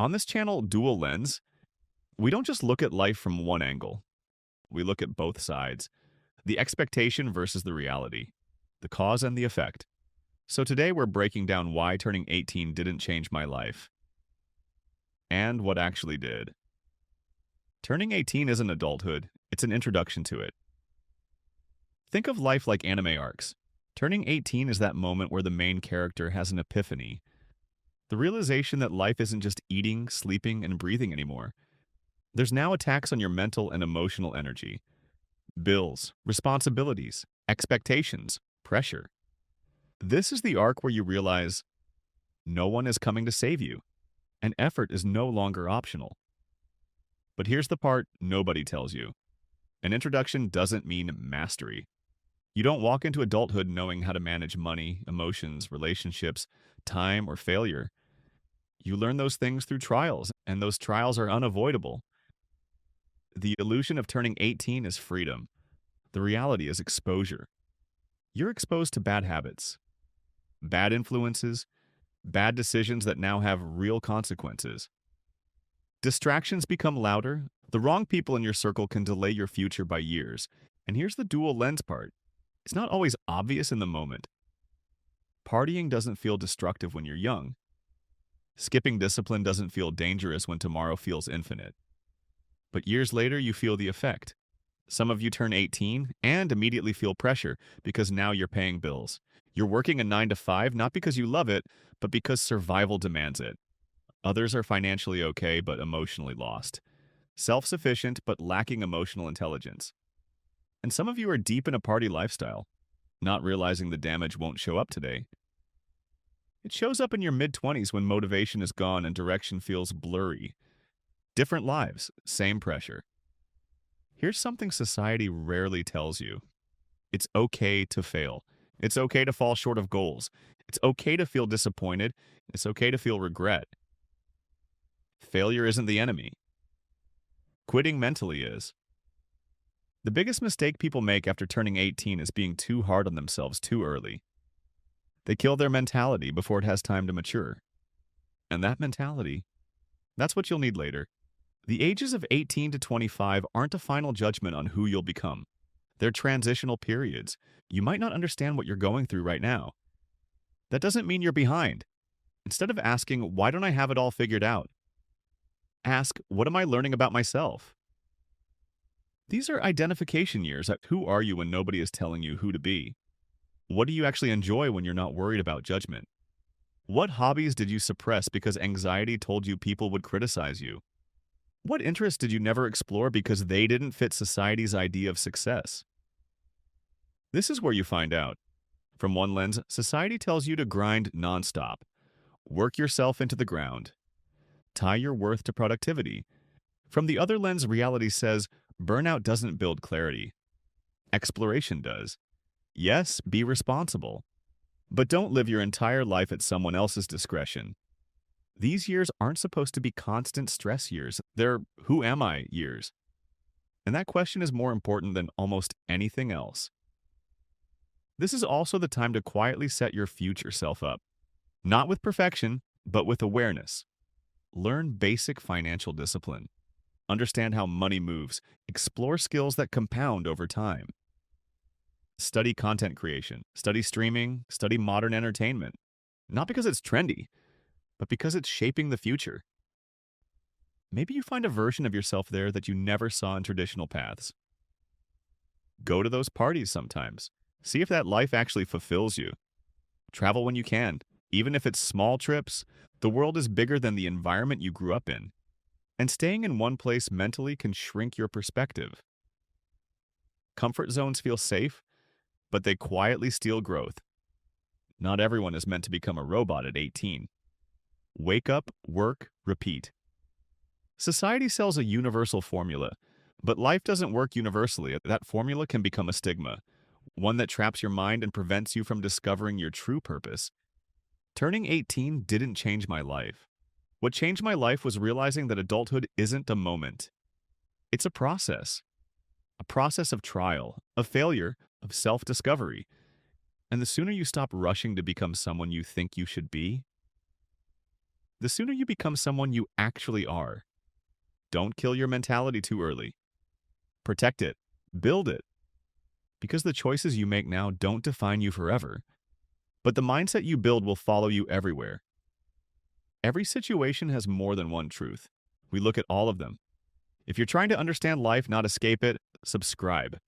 On this channel, Dual Lens, we don't just look at life from one angle. We look at both sides, the expectation versus the reality, the cause and the effect. So today we're breaking down why turning 18 didn't change my life, and what actually did. Turning 18 isn't adulthood, it's an introduction to it. Think of life like anime arcs. Turning 18 is that moment where the main character has an epiphany. The realization that life isn't just eating, sleeping, and breathing anymore. There's now a tax on your mental and emotional energy. Bills, responsibilities, expectations, pressure. This is the arc where you realize no one is coming to save you, and effort is no longer optional. But here's the part nobody tells you. An introduction doesn't mean mastery. You don't walk into adulthood knowing how to manage money, emotions, relationships, time, or failure. You learn those things through trials, and those trials are unavoidable. The illusion of turning 18 is freedom. The reality is exposure. You're exposed to bad habits, bad influences, bad decisions that now have real consequences. Distractions become louder. The wrong people in your circle can delay your future by years. And here's the dual lens part. It's not always obvious in the moment. Partying doesn't feel destructive when you're young. Skipping discipline doesn't feel dangerous when tomorrow feels infinite. But years later, you feel the effect. Some of you turn 18 and immediately feel pressure because now you're paying bills. You're working a 9 to 5 not because you love it, but because survival demands it. Others are financially okay but emotionally lost. Self-sufficient but lacking emotional intelligence. And some of you are deep in a party lifestyle, not realizing the damage won't show up today. It shows up in your mid-20s when motivation is gone and direction feels blurry. Different lives, same pressure. Here's something society rarely tells you. It's okay to fail. It's okay to fall short of goals. It's okay to feel disappointed. It's okay to feel regret. Failure isn't the enemy. Quitting mentally is. The biggest mistake people make after turning 18 is being too hard on themselves too early. They kill their mentality before it has time to mature. And that mentality, that's what you'll need later. The ages of 18 to 25 aren't a final judgment on who you'll become. They're transitional periods. You might not understand what you're going through right now. That doesn't mean you're behind. Instead of asking, why don't I have it all figured out? Ask, what am I learning about myself? These are identification years. Who are you when nobody is telling you who to be? What do you actually enjoy when you're not worried about judgment? What hobbies did you suppress because anxiety told you people would criticize you? What interests did you never explore because they didn't fit society's idea of success? This is where you find out. From one lens, society tells you to grind nonstop, work yourself into the ground, tie your worth to productivity. From the other lens, reality says burnout doesn't build clarity. Exploration does. Yes, be responsible. But don't live your entire life at someone else's discretion. These years aren't supposed to be constant stress years. They're who am I years. And that question is more important than almost anything else. This is also the time to quietly set your future self up. Not with perfection, but with awareness. Learn basic financial discipline. Understand how money moves. Explore skills that compound over time. Study content creation. Study streaming. Study modern entertainment. Not because it's trendy, but because it's shaping the future. Maybe you find a version of yourself there that you never saw in traditional paths. Go to those parties sometimes. See if that life actually fulfills you. Travel when you can. Even if it's small trips, the world is bigger than the environment you grew up in. And staying in one place mentally can shrink your perspective. Comfort zones feel safe, but they quietly steal growth. Not everyone is meant to become a robot at 18. Wake up, work, repeat. Society sells a universal formula, but life doesn't work universally. That formula can become a stigma, one that traps your mind and prevents you from discovering your true purpose. Turning 18 didn't change my life. What changed my life was realizing that adulthood isn't a moment. It's a process of trial, of failure, of self-discovery. And the sooner you stop rushing to become someone you think you should be, the sooner you become someone you actually are. Don't kill your mentality too early. Protect it. Build it. Because the choices you make now don't define you forever, but the mindset you build will follow you everywhere. Every situation has more than one truth. We look at all of them. If you're trying to understand life, not escape it, subscribe.